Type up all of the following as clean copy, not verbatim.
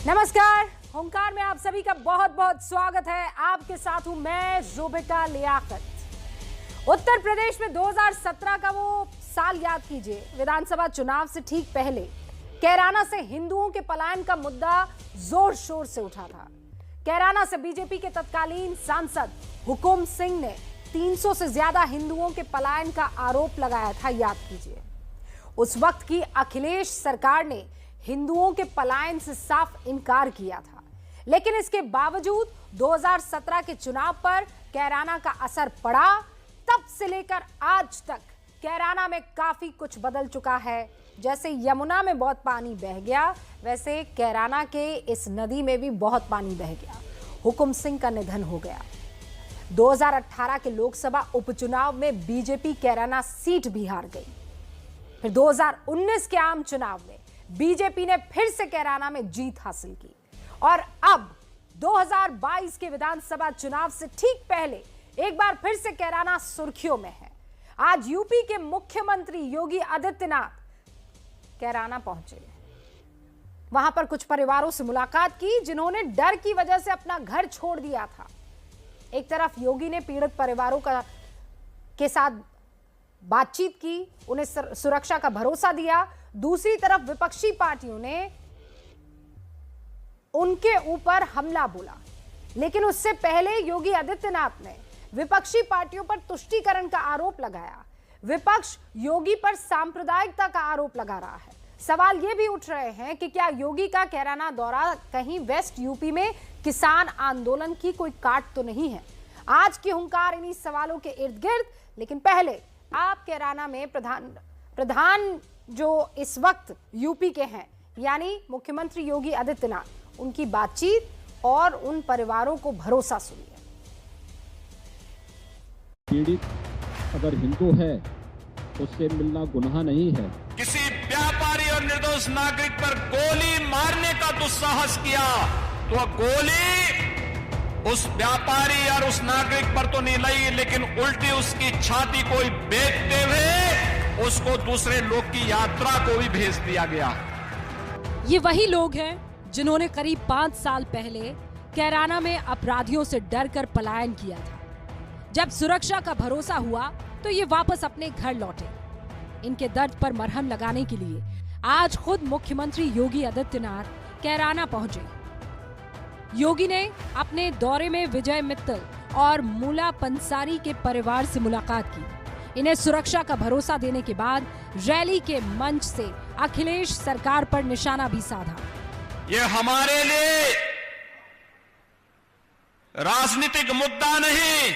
नमस्कार, होमकार में आप सभी का बहुत बहुत स्वागत है। आपके साथ हूं मैं ज़ुबैदा लियाकत। उत्तर प्रदेश में 2017 का वो साल याद कीजिए। विधानसभा चुनाव से ठीक पहले कैराना से हिंदुओं के पलायन का मुद्दा जोर शोर से उठा था। कैराना से बीजेपी के तत्कालीन सांसद हुकुम सिंह ने 300 से ज्यादा हिंदुओं के पलायन का आरोप लगाया था, याद कीजिए। उस वक्त की अखिलेश सरकार ने हिंदुओं के पलायन से साफ इनकार किया था, लेकिन इसके बावजूद 2017 के चुनाव पर कैराना का असर पड़ा। तब से लेकर आज तक कैराना में काफी कुछ बदल चुका है। जैसे यमुना में बहुत पानी बह गया, वैसे कैराना के इस नदी में भी बहुत पानी बह गया। हुकुम सिंह का निधन हो गया। 2018 के लोकसभा उपचुनाव में बीजेपी कैराना सीट भी हार गई। फिर 2019 के आम चुनाव में बीजेपी ने फिर से कैराना में जीत हासिल की और अब 2022 के विधानसभा चुनाव से ठीक पहले एक बार फिर से कैराना सुर्खियों में है। आज यूपी के मुख्यमंत्री योगी आदित्यनाथ कैराना पहुंचे। वहां पर कुछ परिवारों से मुलाकात की जिन्होंने डर की वजह से अपना घर छोड़ दिया था। एक तरफ योगी ने पीड़ित परिवारों के साथ बातचीत की, उन्हें सुरक्षा का भरोसा दिया। दूसरी तरफ विपक्षी पार्टियों ने उनके ऊपर हमला बोला, लेकिन उससे पहले योगी आदित्यनाथ ने विपक्षी पार्टियों पर तुष्टीकरण का आरोप लगाया। विपक्ष योगी पर सांप्रदायिकता का आरोप लगा रहा है। सवाल ये भी उठ रहे हैं कि क्या योगी का कैराना दौरा कहीं वेस्ट यूपी में किसान आंदोलन की कोई काट तो नहीं है। आज की हुंकार इन्हीं सवालों के इर्द गिर्द। लेकिन पहले आप कैराना में प्रधान जो इस वक्त यूपी के हैं, यानी मुख्यमंत्री योगी आदित्यनाथ, उनकी बातचीत और उन परिवारों को भरोसा सुनिए। पीड़ित अगर हिंदू है उससे मिलना गुनाह नहीं है। किसी व्यापारी और निर्दोष नागरिक पर गोली मारने का दुस्साहस किया तो वह गोली उस व्यापारी और उस नागरिक पर तो नहीं लगी, लेकिन उल्टी उसकी छाती को बेचते हुए उसको दूसरे लोग की यात्रा को भी भेज दिया गया। ये वही लोग हैं जिन्होंने करीब 5 साल पहले कैराना में अपराधियों से डरकर पलायन किया था। जब सुरक्षा का भरोसा हुआ तो ये वापस अपने घर लौटे। इनके दर्द पर मरहम लगाने के लिए आज खुद मुख्यमंत्री योगी आदित्यनाथ कैराना पहुंचे। योगी ने अपने दौरे में विजय मित्तल और मूला पंसारी के परिवार से मुलाकात की। इन्हें सुरक्षा का भरोसा देने के बाद रैली के मंच से अखिलेश सरकार पर निशाना भी साधा। ये हमारे लिए राजनीतिक मुद्दा नहीं,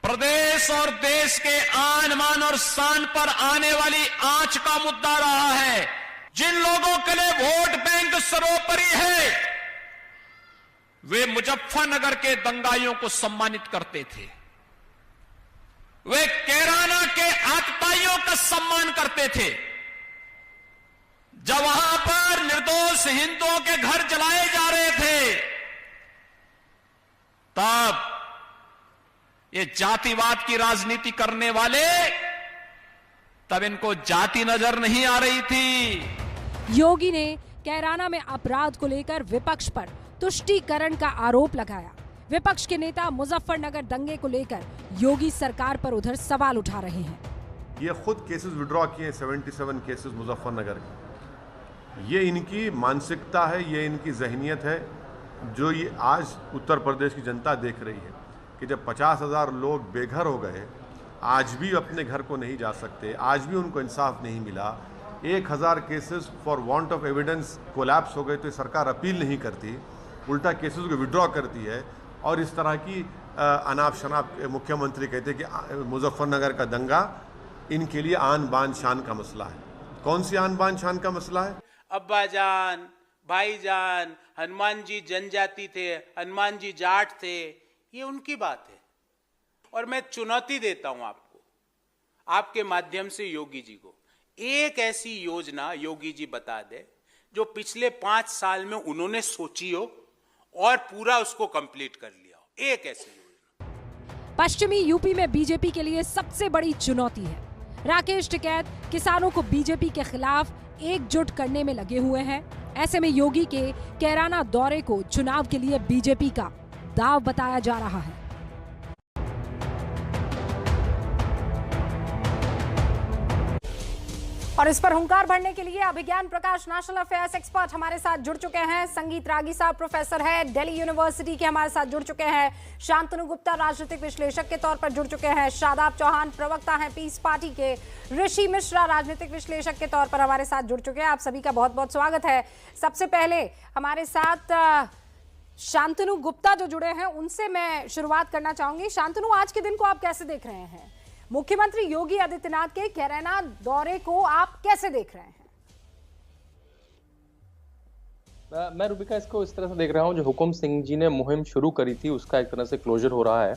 प्रदेश और देश के आन मान और शान पर आने वाली आंच का मुद्दा रहा है। जिन लोगों के लिए वोट बैंक सर्वोपरि है, वे मुजफ्फरनगर के दंगाइयों को सम्मानित करते थे, वे कैराना के आतताइयों का सम्मान करते थे। जब वहां पर निर्दोष हिंदुओं के घर जलाए जा रहे थे, तब ये जातिवाद की राजनीति करने वाले, तब इनको जाति नजर नहीं आ रही थी। योगी ने कैराना में अपराध को लेकर विपक्ष पर तुष्टीकरण का आरोप लगाया। विपक्ष के नेता मुजफ्फरनगर दंगे को लेकर योगी सरकार पर उधर सवाल उठा रहे हैं। ये खुद केसेस विड्रॉ किए, 77 केसेस मुजफ्फरनगर के। ये इनकी मानसिकता है, ये इनकी जहनियत है, जो ये आज उत्तर प्रदेश की जनता देख रही है कि जब 50,000 लोग बेघर हो गए, आज भी अपने घर को नहीं जा सकते, आज भी उनको इंसाफ नहीं मिला। 1000 cases for want of evidence collapse हो गए तो सरकार अपील नहीं करती, उल्टा केसेस को विड्रॉ करती है। और इस तरह की अनाप शनाप मुख्यमंत्री कहते हैं कि मुजफ्फरनगर का दंगा इनके लिए आन बान शान का मसला है। कौन सी आन बान शान का मसला है? अब्बाजान, भाईजान, हनुमान जी जनजाति थे, हनुमान जी जाट थे, ये उनकी बात है। और मैं चुनौती देता हूं आपको, आपके माध्यम से योगी जी को, एक ऐसी योजना योगी जी बता दे जो पिछले 5 साल में उन्होंने सोची हो और पूरा उसको कंप्लीट कर लिया हो। एक ऐसी योजना। पश्चिमी यूपी में बीजेपी के लिए सबसे बड़ी चुनौती है। राकेश टिकैत किसानों को बीजेपी के खिलाफ एकजुट करने में लगे हुए हैं। ऐसे में योगी के कैराना दौरे को चुनाव के लिए बीजेपी का दांव बताया जा रहा है। और इस पर हुंकार भरने के लिए अभिज्ञान प्रकाश नेशनल अफेयर्स एक्सपर्ट हमारे साथ जुड़ चुके हैं। संगीत रागी साहब प्रोफेसर है, दिल्ली यूनिवर्सिटी के हमारे साथ जुड़ चुके हैं। शांतनु गुप्ता राजनीतिक विश्लेषक के तौर पर जुड़ चुके हैं। शादाब चौहान प्रवक्ता हैं पीस पार्टी के। ऋषि मिश्रा राजनीतिक विश्लेषक के तौर पर हमारे साथ जुड़ चुके हैं। आप सभी का बहुत बहुत स्वागत है। सबसे पहले हमारे साथ शांतनु गुप्ता जो जुड़े हैं उनसे मैं शुरुआत करना चाहूंगी। शांतनु, आज के दिन को आप कैसे देख रहे हैं? मुख्यमंत्री योगी आदित्यनाथ के कैराना दौरे को आप कैसे देख रहे हैं? मैं रूबिका इसको इस तरह से देख रहा हूं, जो हुकुम सिंह जी ने मुहिम शुरू करी थी उसका एक तरह से क्लोजर हो रहा है।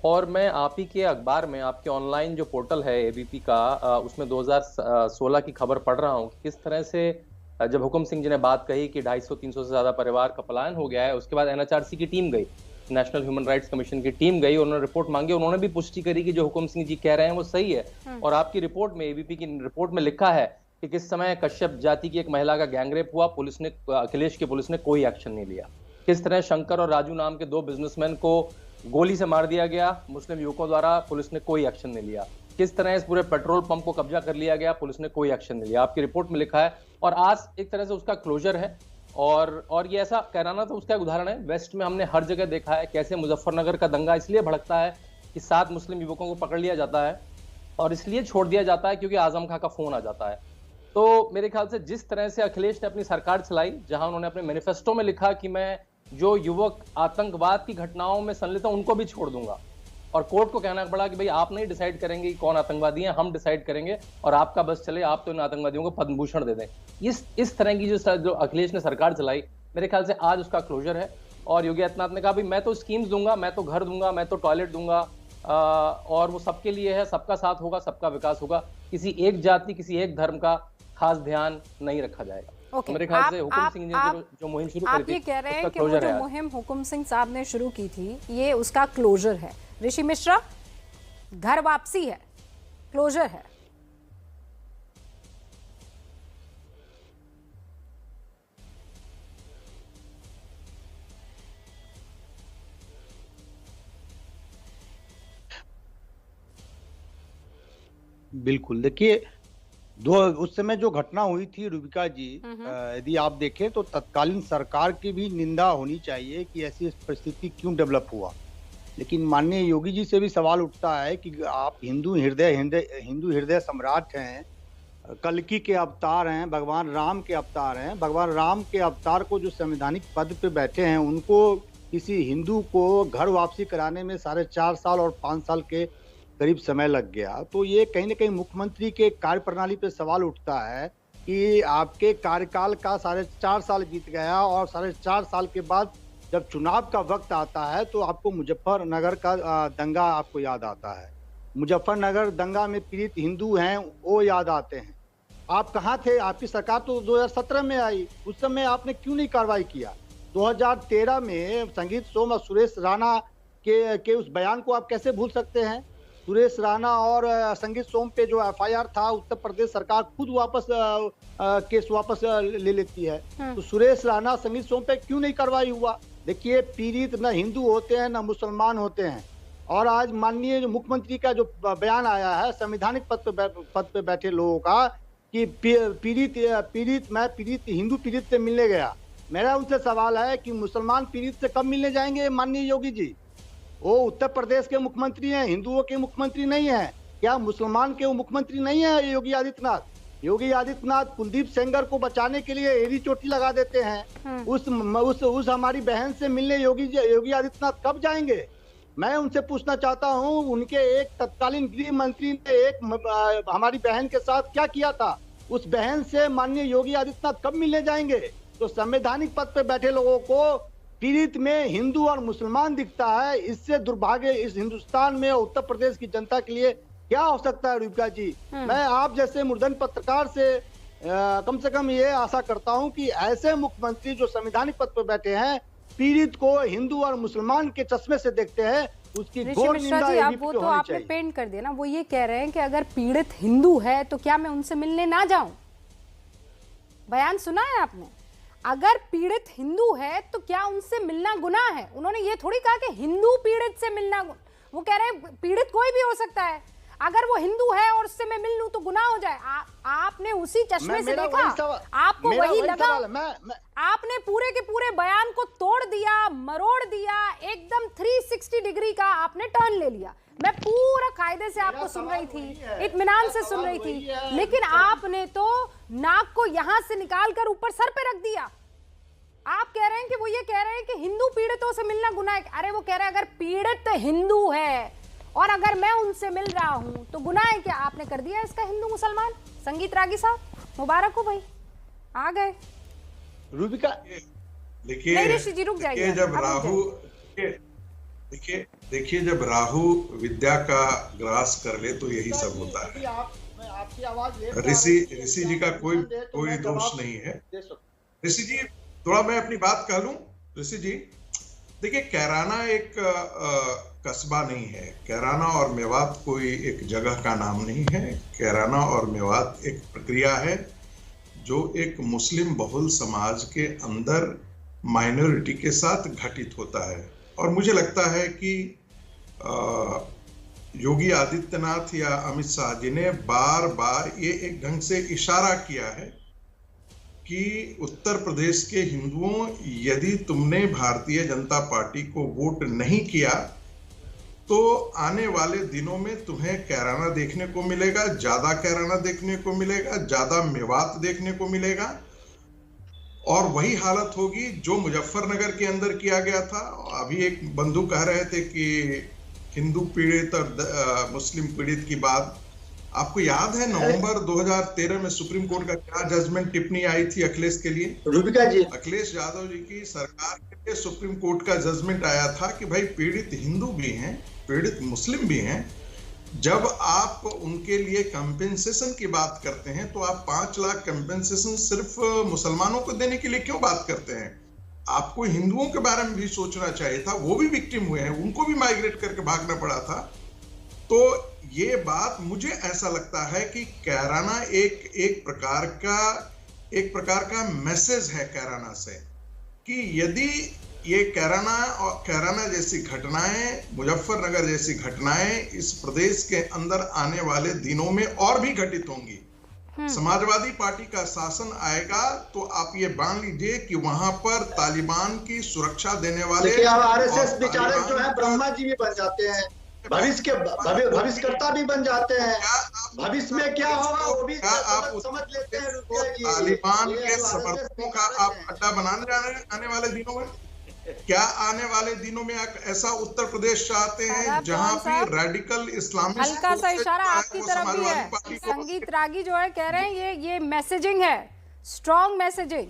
और मैं आप ही के अखबार में, आपके ऑनलाइन जो पोर्टल है एबीपी का, उसमें 2016 की खबर पढ़ रहा हूं कि किस तरह से जब हुकुम सिंह जी ने बात कही कि 250-300 से ज्यादा परिवार का पलायन हो गया है, उसके बाद एनएचआरसी की टीम गई, नेशनल ह्यूमन राइट्स कमीशन की टीम गई, उन्होंने रिपोर्ट मांगी। उन्होंने भी पुष्टि करी कि जो हुकुम सिंह जी कह रहे हैं वो सही है। और आपकी रिपोर्ट में, एबीपी की रिपोर्ट में लिखा है कि किस समय कश्यप जाति की एक महिला का गैंगरेप हुआ, पुलिस ने, अखिलेश की पुलिस ने कोई एक्शन नहीं लिया। किस तरह शंकर और राजू नाम के 2 बिजनेसमैन को गोली से मार दिया गया मुस्लिम युवकों द्वारा, पुलिस ने कोई एक्शन नहीं लिया। किस तरह इस पूरे पेट्रोल पंप को कब्जा कर लिया गया, पुलिस ने कोई एक्शन नहीं लिया। आपकी रिपोर्ट में लिखा है और आज एक तरह से उसका क्लोजर है। और ये ऐसा कैराना तो उसका एक उदाहरण है। वेस्ट में हमने हर जगह देखा है कैसे मुजफ्फरनगर का दंगा इसलिए भड़कता है कि 7 मुस्लिम युवकों को पकड़ लिया जाता है और इसलिए छोड़ दिया जाता है क्योंकि आजम खां का फोन आ जाता है। तो मेरे ख्याल से जिस तरह से अखिलेश ने अपनी सरकार चलाई, जहां उन्होंने अपने मैनिफेस्टो में लिखा कि मैं जो युवक आतंकवाद की घटनाओं में संलिप्त हैं उनको भी छोड़ दूंगा, और कोर्ट को कहना पड़ा कि भाई आप नहीं डिसाइड करेंगे कि कौन आतंकवादी हैं, हम डिसाइड करेंगे और आपका बस चले, आप तो इन आतंकवादियों को पद्म भूषण दे दें। इस तरह की जो अखिलेश ने सरकार चलाई, मेरे ख्याल से आज उसका क्लोजर है। और योगी आदित्यनाथ ने कहा भाई मैं तो स्कीम्स दूंगा, मैं तो घर दूंगा, मैं तो टॉयलेट दूंगा, और वो सबके लिए है, सबका साथ होगा, सबका विकास होगा, किसी एक जाति, किसी एक धर्म का खास ध्यान नहीं रखा जाएगा। Okay. मेरे ख्याल से हुकुम सिंह ने जो मुहिम शुरू करी थी, आप ये कह रहे हैं कि वो जो मुहिम हुकुम सिंह साहब ने शुरू की थी ये उसका क्लोजर है। ऋषि मिश्रा, घर वापसी है, क्लोजर है? बिल्कुल, देखिए उस समय जो घटना हुई थी रूबिका जी, यदि आप देखें तो तत्कालीन सरकार की भी निंदा होनी चाहिए कि ऐसी परिस्थिति क्यों डेवलप हुआ। लेकिन माननीय योगी जी से भी सवाल उठता है कि आप हिंदू हृदय सम्राट हैं, कल्कि के अवतार हैं, भगवान राम के अवतार हैं। भगवान राम के अवतार को जो संवैधानिक पद पे बैठे हैं, उनको किसी हिंदू को घर वापसी कराने में 4.5 साल और 5 साल के करीब समय लग गया। तो ये कहीं ना कहीं मुख्यमंत्री के कार्यप्रणाली पे सवाल उठता है कि आपके कार्यकाल का 4.5 साल बीत गया और 4.5 साल के बाद जब चुनाव का वक्त आता है तो आपको मुजफ्फरनगर का दंगा आपको याद आता है। मुजफ्फरनगर दंगा में पीड़ित हिंदू हैं वो याद आते हैं। आप कहाँ थे? आपकी सरकार तो 2017 में आई, उस समय आपने क्यों नहीं कार्रवाई किया? 2013 में संगीत सोम और सुरेश राणा के उस बयान को आप कैसे भूल सकते हैं? सुरेश राणा और संगीत सोम पे जो एफआईआर था, उत्तर प्रदेश सरकार खुद केस वापस ले लेती है। तो सुरेश राणा, संगीत सोम पे क्यों नहीं कार्रवाई हुआ? देखिए, पीड़ित न हिंदू होते हैं न मुसलमान होते हैं। और आज माननीय मुख्यमंत्री का जो बयान आया है संवैधानिक पद पे बैठे लोगों का कि पीड़ित हिंदू पीड़ित से मिलने गया। मेरा उनसे सवाल है कि मुसलमान पीड़ित से कब मिलने जाएंगे माननीय योगी जी? वो उत्तर प्रदेश के मुख्यमंत्री हैं, हिंदुओं के मुख्यमंत्री नहीं है। क्या मुसलमान के वो मुख्यमंत्री नहीं है योगी आदित्यनाथ? योगी आदित्यनाथ कुलदीप सेंगर को बचाने के लिए एड़ी चोटी लगा देते हैं। उस हमारी बहन से मिलने योगी आदित्यनाथ कब जाएंगे? मैं उनसे पूछना चाहता हूं, उनके एक तत्कालीन गृह मंत्री ने हमारी बहन के साथ क्या किया था? उस बहन से माननीय योगी आदित्यनाथ कब मिलने जाएंगे? तो संवैधानिक पद पे बैठे लोगों को पीड़ित में हिंदू और मुसलमान दिखता है। इससे दुर्भाग्य इस हिंदुस्तान में उत्तर प्रदेश की जनता के लिए क्या हो सकता है रूबिका जी? मैं आप जैसे मुर्दन पत्रकार से कम से कम ये आशा करता हूं कि ऐसे मुख्यमंत्री जो संवैधानिक पद पर बैठे हैं, पीड़ित को हिंदू और मुसलमान के चश्मे से देखते हैं, उसकी घोर निंदा एबीपी वो तो आपने पेंट कर दिया ना। वो ये कह रहे हैं कि अगर पीड़ित हिंदू है तो क्या मैं उनसे मिलने ना जाऊं? बयान सुना है आपने? अगर पीड़ित हिंदू है तो क्या उनसे मिलना गुनाह है? उन्होंने ये थोड़ी कहा कि हिंदू पीड़ित से मिलना, वो कह रहे हैं पीड़ित कोई भी हो सकता है, अगर वो हिंदू है और उससे मैं मिल लूं तो गुनाह हो जाए। आपने उसी चश्मे से देखा, आपको वही लगा, आपने पूरे के पूरे बयान को तोड़ दिया, मरोड़ दिया, एकदम 360 डिग्री का आपने टर्न ले लिया। मैं पूरा कायदे से आपको सुन रही थी, इत्मीनान से सुन रही थी, लेकिन आपने तो नाक को यहां से निकाल कर ऊपर सर पे रख दिया। आप कह रहे हैं कि वो ये कह रहे हैं कि हिंदू पीड़ितों से मिलना गुनाह है। अरे वो कह रहे हैं अगर पीड़ित हिंदू है और अगर मैं उनसे मिल रहा हूं तो गुनाह है क्या? आपने कर दिया इसका हिंदू मुसलमान। संगीत रागी साहब मुबारक हो भाई, आ गए। रूबिका देखिए ऋषि जी रुक जाइए। जब राहु देखिए जब राहु विद्या का ग्रास कर ले तो यही सब होता है। ऋषि जी का कोई दोष नहीं है। ऋषि जी थोड़ा मैं अपनी बात कह लूं। ऋषि जी देखिए, कैराना एक कस्बा नहीं है। कैराना और मेवात कोई एक जगह का नाम नहीं है। कैराना और मेवात एक प्रक्रिया है जो एक मुस्लिम बहुल समाज के अंदर माइनॉरिटी के साथ घटित होता है। और मुझे लगता है कि योगी आदित्यनाथ या अमित शाह जी ने बार बार ये एक ढंग से इशारा किया है कि उत्तर प्रदेश के हिंदुओं, यदि तुमने भारतीय जनता पार्टी को वोट नहीं किया तो आने वाले दिनों में तुम्हें कैराना देखने को मिलेगा, ज्यादा कैराना देखने को मिलेगा, ज्यादा मेवात देखने को मिलेगा। और वही हालत होगी जो मुजफ्फरनगर के अंदर किया गया था। अभी एक बंधु कह रहे थे कि हिंदू पीड़ित और मुस्लिम पीड़ित की बात। आपको याद है नवंबर 2013 में सुप्रीम कोर्ट का क्या जजमेंट टिप्पणी आई थी अखिलेश के लिए? रूबिका जी, अखिलेश यादव जी की सरकार के लिए सुप्रीम कोर्ट का जजमेंट आया था कि भाई पीड़ित हिंदू भी हैं, पीड़ित मुस्लिम भी हैं। जब आप उनके लिए कंपेंसेशन की बात करते हैं तो आप 5 लाख कंपेंसेशन सिर्फ मुसलमानों को देने के लिए क्यों बात करते हैं? आपको हिंदुओं के बारे में भी सोचना चाहिए था। वो भी विक्टिम हुए हैं, उनको भी माइग्रेट करके भागना पड़ा था। तो ये बात मुझे ऐसा लगता है कि कैराना एक प्रकार का मैसेज है कैराना से कि यदि ये कैराना जैसी घटनाएं, मुजफ्फरनगर जैसी घटनाएं इस प्रदेश के अंदर आने वाले दिनों में और भी घटित होंगी। समाजवादी पार्टी का शासन आएगा तो आप ये मान लीजिए कि वहां पर तालिबान की सुरक्षा देने वाले आरएसएस विचारक जो है ब्रह्मा जी भी बन जाते हैं, भविष्यकर्ता भी बन जाते हैं। भविष्य में क्या होगा वो भी आप समझ लेते हैं। तालिबान के समर्थकों का आप अड्डा बनाने आने वाले दिनों में क्या आने वाले दिनों में ऐसा उत्तर प्रदेश चाहते हैं जहां पे रेडिकल इस्लामिस्ट, हल्का सा इशारा आपकी तरफ भी है। संगीत रागी जो है कह रहे हैं ये मैसेजिंग है, स्ट्रॉन्ग मैसेजिंग।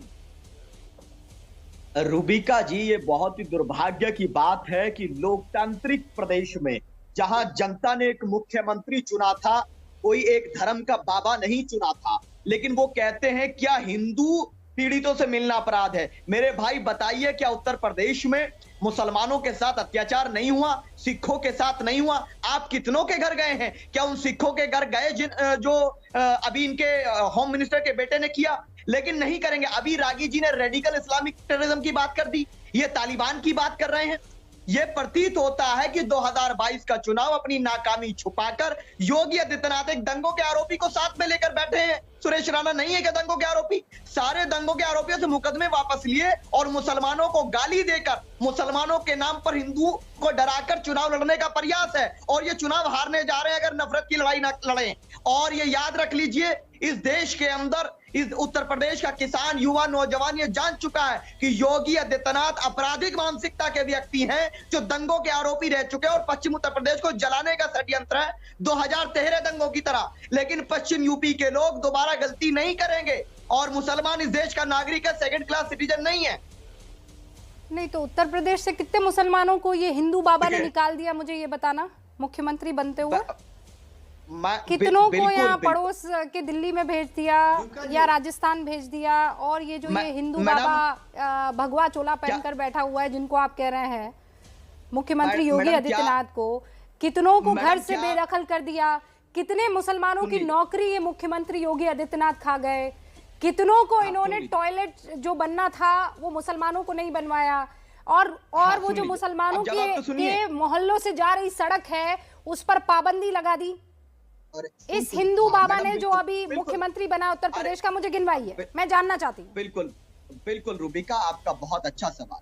रूबिका जी, ये बहुत ही दुर्भाग्य की बात है कि लोकतांत्रिक प्रदेश में जहां जनता ने एक मुख्यमंत्री चुना था, कोई एक धर्म का बाबा नहीं चुना था, लेकिन वो कहते हैं क्या हिंदू पीड़ितों से मिलना अपराध है? मेरे भाई बताइए, क्या उत्तर प्रदेश में मुसलमानों के साथ अत्याचार नहीं हुआ? सिखों के साथ नहीं हुआ? आप कितनों के घर गए हैं? क्या उन सिखों के घर गए जो अभी इनके होम मिनिस्टर के बेटे ने किया? लेकिन नहीं करेंगे। अभी रागी जी ने रेडिकल इस्लामिक टेररिज्म की बात कर दी, ये तालिबान की बात कर रहे हैं। ये प्रतीत होता है कि 2022 का चुनाव अपनी नाकामी छुपाकर योगी आदित्यनाथ एक दंगों के आरोपी को साथ में लेकर बैठे हैं। सुरेश राणा नहीं है क्या दंगों के आरोपी? सारे दंगों के आरोपियों से मुकदमे वापस लिए और मुसलमानों को गाली देकर, मुसलमानों के नाम पर हिंदुओं को डराकर चुनाव लड़ने का प्रयास है। और ये चुनाव हारने जा रहे हैं अगर नफरत की लड़ाई ना लड़ें। और ये याद रख लीजिए, इस देश के अंदर, इस उत्तर प्रदेश का किसान, युवा, नौजवान ये जान चुका है कि योगी आदित्यनाथ आपराधिक मानसिकता के व्यक्ति हैं जो दंगों के आरोपी रह चुके हैं और पश्चिम उत्तर प्रदेश को जलाने का षड्यंत्र है 2013 दंगों की तरह। लेकिन पश्चिम यूपी के लोग दोबारा गलती नहीं करेंगे और मुसलमान इस देश का नागरिक है, सेकंड क्लास सिटीजन नहीं है। नहीं तो उत्तर प्रदेश से कितने मुसलमानों को ये हिंदू बाबा ने निकाल दिया, मुझे ये बताना, मुख्यमंत्री बनते हुए कितनों को यहाँ पड़ोस के दिल्ली में भेज दिया या राजस्थान भेज दिया। और ये जो ये हिंदू बाबा भगवा चोला पहनकर बैठा हुआ है जिनको आप कह रहे हैं मुख्यमंत्री योगी आदित्यनाथ को, कितनों को घर से बेदखल कर दिया, कितने मुसलमानों की नौकरी ये मुख्यमंत्री योगी आदित्यनाथ खा गए, कितनों को इन्होंने टॉयलेट जो बनना था वो मुसलमानों को नहीं बनवाया, और वो जो मुसलमानों के मोहल्लों से जा रही सड़क है उस पर पाबंदी लगा दी। इस हिंदू बाबा ने जो अभी मुख्यमंत्री बना उत्तर प्रदेश का, मुझे गिनवाइए, मैं जानना चाहती हूँ। बिल्कुल बिल्कुल रूबिका, आपका बहुत अच्छा सवाल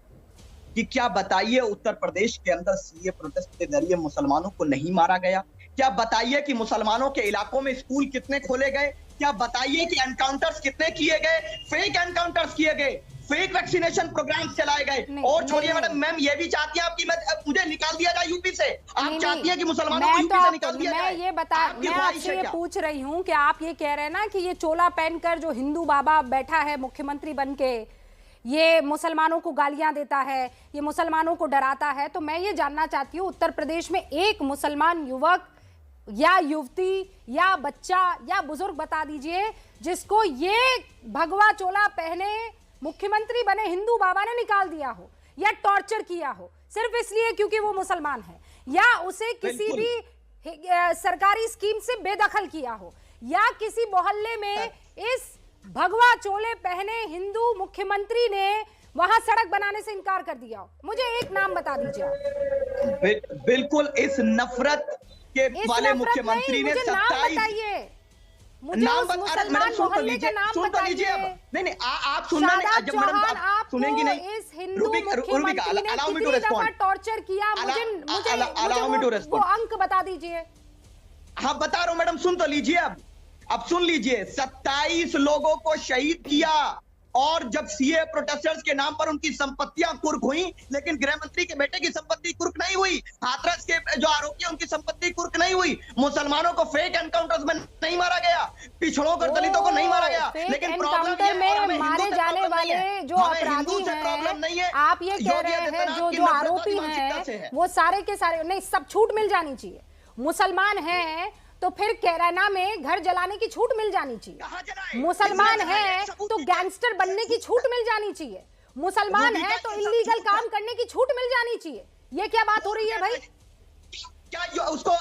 कि क्या बताइए उत्तर प्रदेश के अंदर सीए प्रोटेस्ट के जरिए मुसलमानों को नहीं मारा गया? क्या बताइए कि मुसलमानों के इलाकों में स्कूल कितने खोले गए? क्या बताइए कि एनकाउंटर्स कितने किए गए? फेक एनकाउंटर्स किए गए, फेक वैक्सीनेशन प्रोग्राम चलाए गए। और छोड़िए मैम, ये भी चाहती हैं आपकी मुझे निकाल दिया जाए यूपी से? आप चाहती हैं कि मुसलमानों को यूपी से निकाल दिया जाए? मैं आपसे ये पूछ रही हूँ कि आप ये कह रहे हैं ना कि ये चोला पहनकर जो हिंदू बाबा बैठा है मुख्यमंत्री बनके, ये मुसलमानों को गालियां देता है, ये मुसलमानों को डराता है, तो मैं ये जानना चाहती हूँ उत्तर प्रदेश में एक मुसलमान युवक या युवती या बच्चा या बुजुर्ग बता दीजिए जिसको ये भगवा चोला पहने मुख्यमंत्री बने हिंदू बाबा ने निकाल दिया हो या टॉर्चर किया हो सिर्फ इसलिए क्योंकि वो मुसलमान है, या उसे किसी भी सरकारी स्कीम से बेदखल किया हो, या किसी मोहल्ले में इस भगवा चोले पहने हिंदू मुख्यमंत्री ने वहां सड़क बनाने से इनकार कर दिया हो? मुझे एक नाम बता दीजिए। बिल्कुल, इस नफरत के वाले मुख्यमंत्री ने 27 नाम मुसलमान मोहल्ले का नाम बताइए। नहीं, आप सुनना नहीं, जब मैडम आप सुनेंगी नहीं। इस हिंदू मुख्यमंत्री ने कितनी दफा टॉर्चर किया, मुझे वो अंक बता दीजिए। हाँ बता रहा हूँ मैडम, सुन तो लीजिए। अब सुन लीजिए, 27 लोगों को शहीद किया, और जब सीए प्रोटेस्टर्स के नाम पर उनकी संपत्तियां कुर्क हुई, लेकिन गृह मंत्री के बेटे की संपत्ति कुर्क नहीं हुई। हाथरस के जो आरोपी हैं उनकी संपत्ति कुर्क नहीं हुई। मुसलमानों को फेक एनकाउंटर्स में नहीं मारा गया, पिछड़ों और दलितों को नहीं मारा गया। लेकिन प्रॉब्लम में मारे जाने वाले जो अपराधी हैं, आप ये कह रहे हैं जो आरोपी हैं वो सारे के सारे नहीं, सब छूट मिल जानी चाहिए। मुसलमान हैं तो फिर कैराना में घर जलाने की छूट मिल जानी चाहिए। मुसलमान है तो गैंगस्टर बनने की छूट मिल जानी चाहिए। मुसलमान है तो इलीगल काम करने की छूट मिल जानी चाहिए। ये क्या बात हो रही है भाई? क्या उसको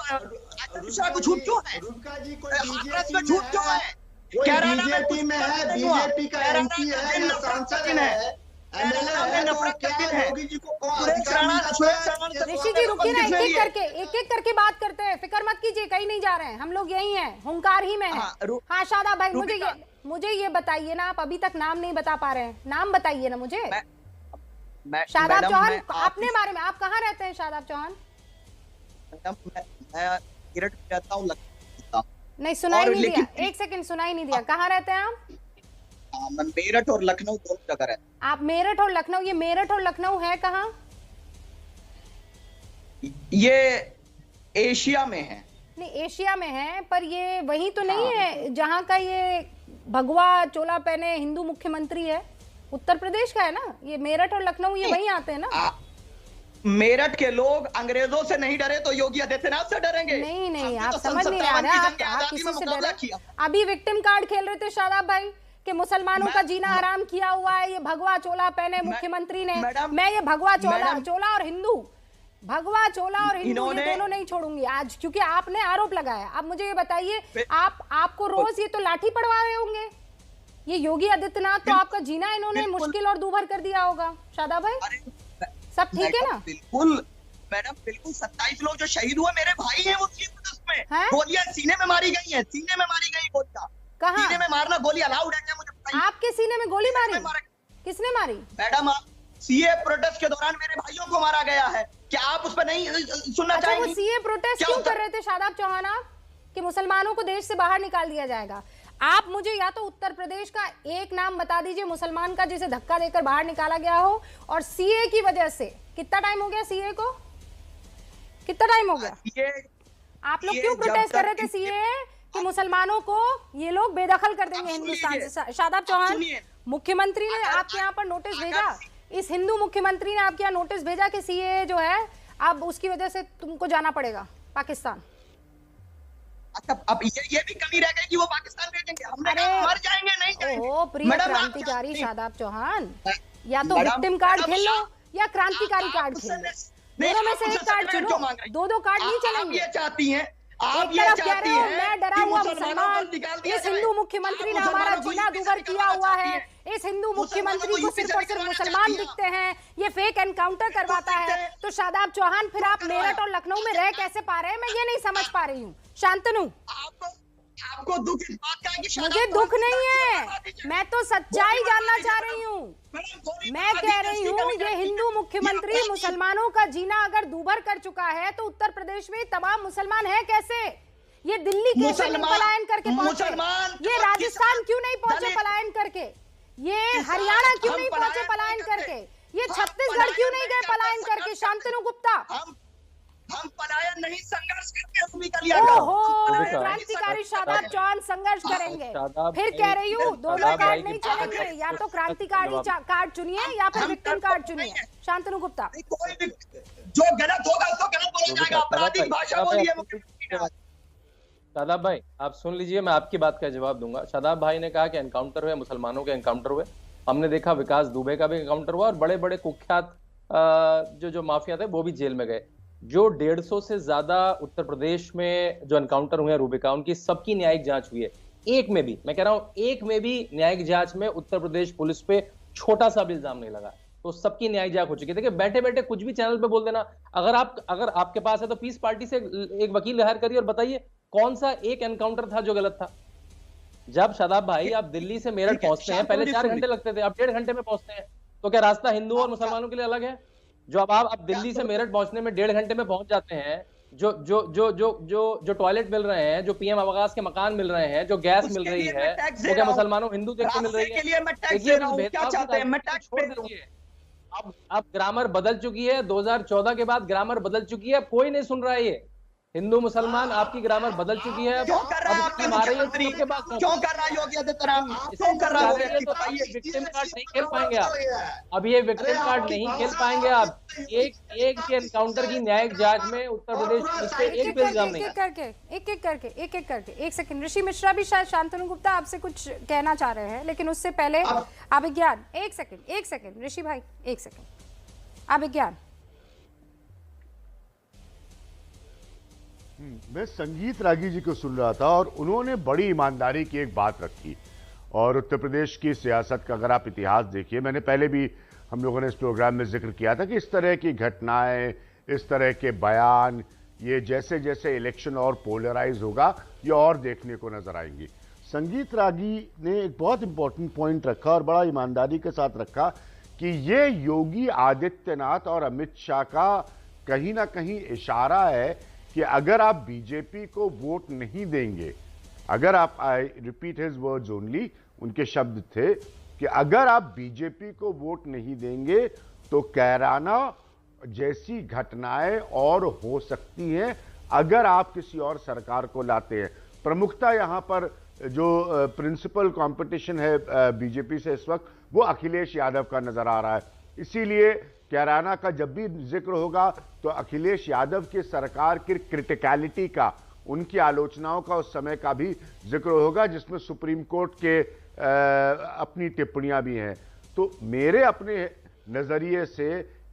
छूट क्यों है? छूट क्यों है? बीजेपी में है, बीजेपी का एमपी है, सांसद है, ऋषि जी रुकिए ना, एक एक करके बात करते हैं, फिक्र मत कीजिए, कहीं नहीं जा रहे हैं, हम लोग यही हैं, हुंकार ही में हैं। हाँ शादाब भाई, मुझे ये बताइए ना, आप अभी तक नाम नहीं बता पा रहे हैं, नाम बताइए ना मुझे। शादाब चौहान, अपने बारे में, आप कहाँ रहते हैं शादाब चौहान? नहीं सुनाई नहीं दिया, एक सेकंड सुनाई नहीं दिया, कहाँ रहते हैं आप? मेरठ और लखनऊ दोनों जगह है। आप मेरठ और लखनऊ, ये मेरठ और लखनऊ है कहाँ? ये एशिया में है। नहीं एशिया में है, पर ये वही तो नहीं है जहाँ का ये भगवा चोला पहने हिंदू मुख्यमंत्री है, उत्तर प्रदेश का है ना ये मेरठ और लखनऊ, ये वही आते हैं ना। मेरठ के लोग अंग्रेजों से नहीं डरे तो योगी आदित्यनाथ से डरेंगे? नहीं, आप समझ नहीं आ रहे, आप किसी से डरे? अभी विक्टिम कार्ड खेल रहे थे शादाब भाई कि मुसलमानों का जीना हराम किया हुआ है ये भगवा चोला पहने मुख्यमंत्री ने। मैं ये भगवा चोला और हिंदू, भगवा चोला और हिंदू ये दोनों नहीं छोड़ूंगी आज, क्योंकि आपने आरोप लगाया। अब मुझे ये बताइए, आपको रोज ये तो लाठी पड़वा रहे होंगे ये योगी आदित्यनाथ, तो आपका जीना इन्होंने मुश्किल और दूभर कर दिया होगा। शादाब भाई सब ठीक है ना? बिल्कुल मैडम, बिल्कुल। 27 लोग जो शहीद हुए मेरे भाई हैं, वो में गोलियां सीने में मारी गई हैं, सीने में मारी गई गोलियां। कहाँ? सीने में मारना गोली अलाउड है क्या? मुझे बताइए। आपके सीने में गोली मारी? किसने मारी? मैडम, सीए प्रोटेस्ट के दौरान मेरे भाइयों को मारा गया है, क्या आप उस पर नहीं सुनना चाहेंगे? सीए प्रोटेस्ट क्यों कर रहे थे शादाब चौहान आप, कि मुसलमानों को देश से बाहर निकाल दिया जाएगा? आप मुझे या तो उत्तर प्रदेश का एक नाम बता दीजिए मुसलमान का जिसे धक्का देकर बाहर निकाला गया हो, और सीए की वजह से कितना टाइम हो गया? सीए को कितना टाइम हो गया? आप लोग क्यों प्रोटेस्ट कर रहे थे सीए कि मुसलमानों को ये लोग बेदखल कर देंगे हिंदुस्तान से? शादाब चौहान, मुख्यमंत्री ने आपके यहाँ पर नोटिस भेजा, इस हिंदू मुख्यमंत्री ने आपके यहाँ नोटिस भेजा कि सीए जो है अब उसकी वजह से तुमको जाना पड़ेगा पाकिस्तान। अब ये भी कमी रह गई कि वो पाकिस्तान भेजेंगे, हमने मर जाएंगे नहीं जाएंगे। ओ प्रिय क्रांतिकारी शादाब चौहान, या तो विक्टिम कार्ड खेल लो या क्रांतिकारी कार्ड खेल लो, दोनों में से एक कार्ड चुनो, दो कार्ड नहीं चलेंगे। ये चाहती हैं, आप एक ये तरफ कह चाहती रहे हो हैं मैं डरा कि हुआ मुसलमानों को मुसलमान, निकाल दिया इस जाए। हिंदू मुख्यमंत्री ने हमारा मुसलमानों को जीना यूपी से दूभर किया निकलवाना हुआ चाहती है, है। इस हिंदू मुख्यमंत्री को यूपी सिर्फ से और सिर्फ निकलवाना मुसलमान चाहती है। दिखते हैं, ये फेक एनकाउंटर करवाता है। तो शादाब चौहान फिर आप मेरठ और लखनऊ में रह कैसे पा रहे हैं, मैं ये नहीं समझ पा रही हूँ। शांतनु, आपको दुख इस बात का है कि मुझे दुख नहीं है, मैं तो सच्चाई जानना चाह रही हूँ। मैं कह रही हूँ ये हिंदू मुख्यमंत्री मुसलमानों का जीना अगर दूभर कर चुका है तो उत्तर प्रदेश में तमाम मुसलमान है कैसे? ये दिल्ली कैसे नहीं पलायन करके पहुंचे? ये राजस्थान क्यों नहीं पहुंचे पलायन करके? ये हरियाणा क्यों नहीं पहुंचे पलायन करके? ये छत्तीसगढ़ क्यों नहीं गए पलायन करके? शांतनु गुप्ता, हम पलायन नहीं संघर्ष करके भूमिका लिया। ओहो, क्रांतिकारी शादाब चौहान संघर्ष करेंगे। फिर कह रही हूँ दोनों कार्ड नहीं चलेंगे, या तो क्रांतिकारी कार्ड चुनिए या फिर विक्टिम कार्ड चुनिए। शांतनु गुप्ता, जो गलत होगा उसको गलत बोला जाएगा, आपराधिक भाषा बोलिए। शादाब भाई आप सुन लीजिए, मैं आपकी बात का जवाब दूंगा। शादाब भाई ने कहा कि एनकाउंटर हुए, मुसलमानों के एनकाउंटर हुए। हमने देखा विकास दुबे का भी एनकाउंटर हुआ और बड़े बड़े कुख्यात जो माफिया थे वो भी जेल में गए। जो 150 से ज्यादा उत्तर प्रदेश में जो एनकाउंटर हुए हैं रूबिका, उनकी सबकी न्यायिक जांच हुई है। एक में भी, मैं कह रहा हूं एक में भी न्यायिक जांच में उत्तर प्रदेश पुलिस पे छोटा सा भी इल्जाम नहीं लगा। तो सबकी न्यायिक जांच हो चुकी है। देखिए बैठे बैठे कुछ भी चैनल पे बोल देना, अगर आपके पास है तो पीस पार्टी से एक वकील हायर करिए और बताइए कौन सा एक एनकाउंटर था जो गलत था। जब शादाब भाई आप दिल्ली से मेरठ पहुंचते हैं, पहले 4 घंटे लगते थे, अब 1.5 घंटे में पहुंचते हैं। तो क्या रास्ता हिंदू और मुसलमानों के लिए अलग है? जो अब आप दिल्ली से मेरठ पहुंचने में 1.5 घंटे में पहुंच जाते हैं, जो टॉयलेट मिल रहे हैं, जो पीएम आवास के मकान मिल रहे हैं, जो गैस मिल रही है, वो क्या मुसलमानों हिंदू देख के मिल रही है? अब ग्रामर बदल चुकी है। 2014 के बाद ग्रामर बदल चुकी है। कोई नहीं सुन रहा है ये। हिंदू मुसलमान आपकी ग्रामर बदल चुकी है। क्यों कर रहा है आपके मुख्यमंत्री? क्यों कर रहा है योगी आदित्यनाथ? क्यों कर रहा है? विक्टिम कार्ड नहीं खेल पाएंगे आप। अब ये विक्टिम कार्ड नहीं खेल पाएंगे आप। एक के एनकाउंटर की न्यायिक जांच में उत्तर प्रदेश पुलिस पे एक भी इल्जाम नहीं। एक एक करके एक सेकंड। ऋषि मिश्रा भी शायद शांतनु गुप्ता आपसे कुछ कहना चाह रहे हैं, लेकिन उससे पहले अभिज्ञान। एक सेकंड ऋषि भाई, एक सेकंड। अभिज्ञान, मैं संगीत रागी जी को सुन रहा था और उन्होंने बड़ी ईमानदारी की एक बात रखी। और उत्तर प्रदेश की सियासत का अगर आप इतिहास देखिए, मैंने पहले भी हम लोगों ने इस प्रोग्राम में जिक्र किया था कि इस तरह की घटनाएं, इस तरह के बयान, ये जैसे जैसे इलेक्शन और पोलराइज होगा ये और देखने को नजर आएंगी। संगीत रागी ने एक बहुत इंपॉर्टेंट पॉइंट रखा और बड़ा ईमानदारी के साथ रखा कि ये योगी आदित्यनाथ और अमित शाह का कहीं ना कहीं इशारा है कि अगर आप बीजेपी को वोट नहीं देंगे, अगर आप, I repeat his words only, उनके शब्द थे कि अगर आप बीजेपी को वोट नहीं देंगे तो कैराना जैसी घटनाएं और हो सकती हैं अगर आप किसी और सरकार को लाते हैं। प्रमुखता यहां पर जो प्रिंसिपल कंपटीशन है बीजेपी से इस वक्त, वो अखिलेश यादव का नजर आ रहा है। इसीलिए कैराना का जब भी जिक्र होगा तो अखिलेश यादव की सरकार की क्रिटिकलिटी का, उनकी आलोचनाओं का उस समय का भी जिक्र होगा, जिसमें सुप्रीम कोर्ट के अपनी टिप्पणियां भी हैं। तो मेरे अपने नजरिए से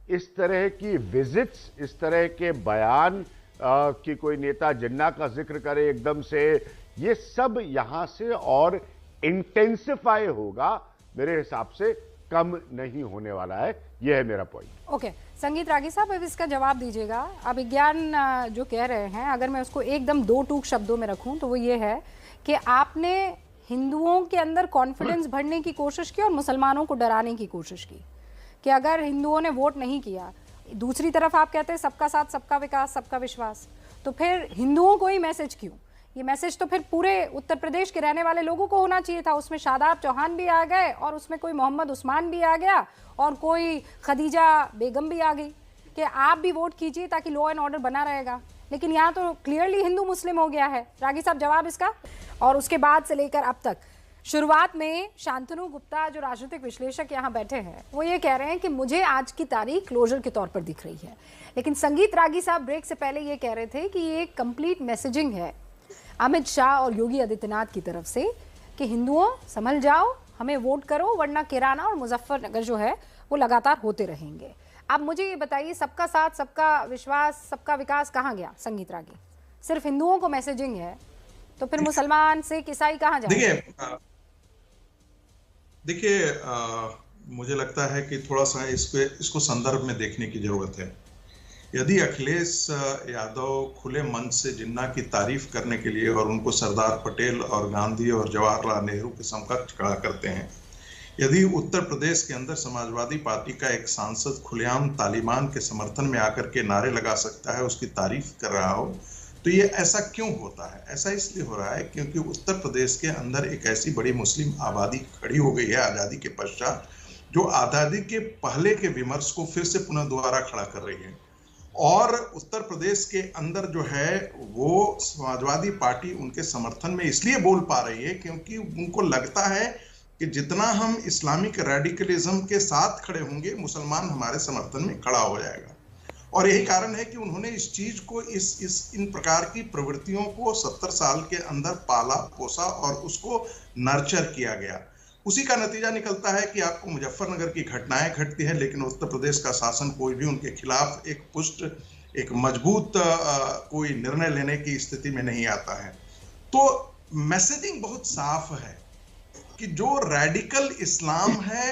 इस तरह की विजिट्स, इस तरह के बयान कि कोई नेता जिन्ना का जिक्र करे एकदम से, ये सब यहां से और इंटेंसिफाई होगा, मेरे हिसाब से कम नहीं होने वाला है। यह है मेरा पॉइंट। ओके, संगीत रागी साहब अब इसका जवाब दीजिएगा। अभिज्ञान जो कह रहे हैं, अगर मैं उसको एकदम 2 टूक शब्दों में रखूं तो वो ये है कि आपने हिंदुओं के अंदर कॉन्फिडेंस भरने की कोशिश की और मुसलमानों को डराने की कोशिश की कि अगर हिंदुओं ने वोट नहीं किया, दूसरी तरफ आप कहते हैं सबका साथ, सबका विकास, सबका विश्वास, तो फिर हिंदुओं को ही मैसेज क्यों? ये मैसेज तो फिर पूरे उत्तर प्रदेश के रहने वाले लोगों को होना चाहिए था। उसमें शादाब चौहान भी आ गए और उसमें कोई मोहम्मद उस्मान भी आ गया और कोई खदीजा बेगम भी आ गई कि आप भी वोट कीजिए ताकि लॉ एंड ऑर्डर बना रहेगा। लेकिन यहाँ तो क्लियरली हिंदू मुस्लिम हो गया है। रागी साहब जवाब इसका। और उसके बाद से लेकर अब तक, शुरुआत में शांतनु गुप्ता जो राजनीतिक विश्लेषक यहाँ बैठे हैं वो ये कह रहे हैं कि मुझे आज की तारीख क्लोजर के तौर पर दिख रही है, लेकिन संगीत रागी साहब ब्रेक से पहले ये कह रहे थे कि ये कंप्लीट मैसेजिंग है अमित शाह और योगी आदित्यनाथ की तरफ से कि हिंदुओं संभल जाओ, हमें वोट करो, वरना कैराना और मुजफ्फरनगर जो है वो लगातार होते रहेंगे। अब मुझे ये बताइए, सबका साथ, सबका विश्वास, सबका विकास कहाँ गया? संगीत रागी सिर्फ हिंदुओं को मैसेजिंग है, तो फिर मुसलमान सिख ईसाई कहाँ जाएंगे? देखिए मुझे लगता है कि थोड़ा सा इसको संदर्भ में देखने की जरूरत है। यदि अखिलेश यादव खुले मन से जिन्ना की तारीफ करने के लिए और उनको सरदार पटेल और गांधी और जवाहरलाल नेहरू के समकक्ष खड़ा करते हैं, यदि उत्तर प्रदेश के अंदर समाजवादी पार्टी का एक सांसद खुलेआम तालिबान के समर्थन में आकर के नारे लगा सकता है, उसकी तारीफ कर रहा हो, तो ये ऐसा क्यों होता है? ऐसा इसलिए हो रहा है क्योंकि उत्तर प्रदेश के अंदर एक ऐसी बड़ी मुस्लिम आबादी खड़ी हो गई है आज़ादी के पश्चात, जो आज़ादी के पहले के विमर्श को फिर से पुनः दोबारा खड़ा कर रही है। और उत्तर प्रदेश के अंदर जो है वो समाजवादी पार्टी उनके समर्थन में इसलिए बोल पा रही है क्योंकि उनको लगता है कि जितना हम इस्लामिक रेडिकलिज्म के साथ खड़े होंगे, मुसलमान हमारे समर्थन में खड़ा हो जाएगा। और यही कारण है कि उन्होंने इस चीज को इन प्रकार की प्रवृत्तियों को 70 साल के अंदर पाला पोसा और उसको नर्चर किया गया। उसी का नतीजा निकलता है कि आपको मुजफ्फरनगर की घटनाएं घटती हैं, लेकिन उत्तर प्रदेश का शासन कोई भी उनके खिलाफ एक मजबूत कोई निर्णय लेने की स्थिति में नहीं आता है। तो मैसेजिंग बहुत साफ है कि जो रेडिकल इस्लाम है